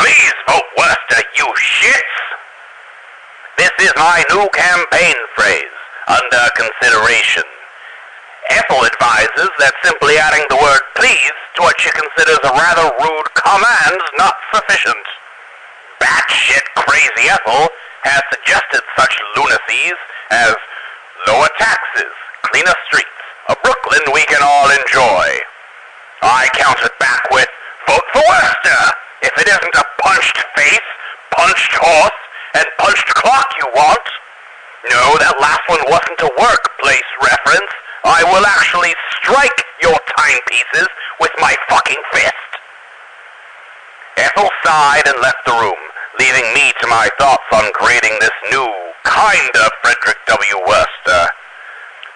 Please vote Worcester, you shits! This is my new campaign phrase, under consideration. Ethel advises that simply adding the word please to what she considers a rather rude command is not sufficient. Batshit crazy Ethel has suggested such lunacies as lower taxes, cleaner streets, a Brooklyn we can all enjoy. I countered back with, vote for Worcester! If it isn't a punched face, punched horse, and punched clock you want. No, that last one wasn't a workplace reference. I will actually strike your timepieces with my fucking fist. Ethel sighed and left the room, leaving me to my thoughts on creating this new, kinda Frederick W. Worcester.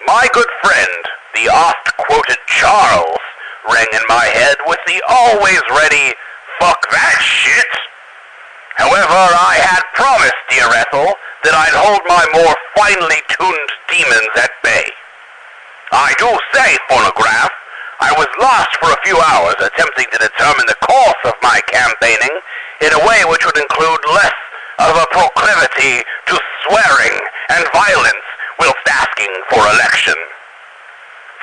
My good friend, the oft-quoted Charles, rang in my head with the always-ready, fuck that shit. However, I had promised dear Ethel that I'd hold my more finely tuned demons at bay. I do say, phonograph, I was lost for a few hours attempting to determine the course of my campaigning in a way which would include less of a proclivity to swearing and violence whilst asking for election.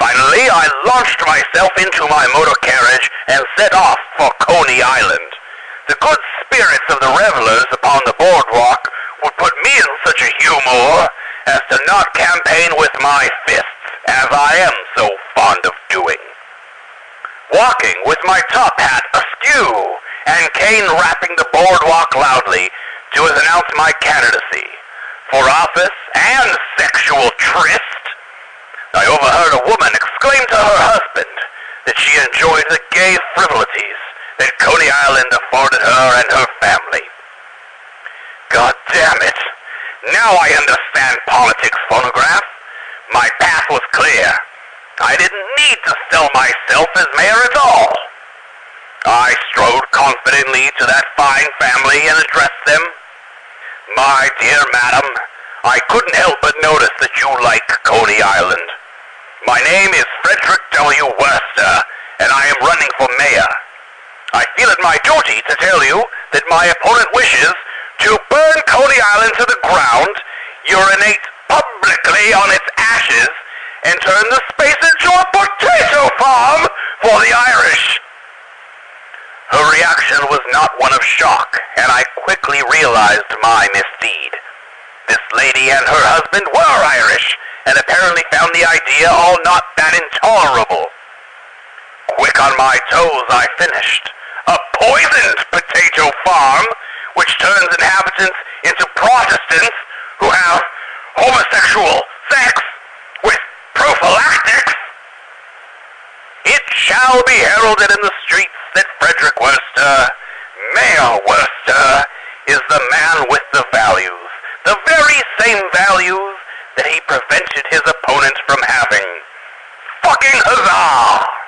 Finally, I launched myself into my motor carriage and set off for Coney Island. The good spirits of the revelers upon the boardwalk would put me in such a humor as to not campaign with my fists, as I am so fond of doing. Walking with my top hat askew and cane rapping the boardwalk loudly to announce my candidacy for office and sexual tryst, I overheard a woman exclaim to her husband that she enjoyed the gay frivolities that Coney Island afforded her and her family. God damn it! Now I understand politics, phonograph. My path was clear. I didn't need to sell myself as mayor at all. I strode confidently to that fine family and addressed them. My dear madam, I couldn't help but notice that you like Coney Island. My name is Frederick W. Worcester, and I am running for mayor. I feel it my duty to tell you that my opponent wishes to burn Coney Island to the ground, urinate publicly on its ashes, and turn the space into a potato farm for the Irish. Her reaction was not one of shock, and I quickly realized my misdeed. This lady and her husband were Irish, and apparently found the idea all not that intolerable. Quick on my toes, I finished. A poisoned potato farm, which turns inhabitants into Protestants who have homosexual sex with prophylactics. It shall be heralded in the streets that Frederick Worcester, Mayor Worcester, is the man with the values, the very same values that he prevented his opponent from having. Fucking huzzah!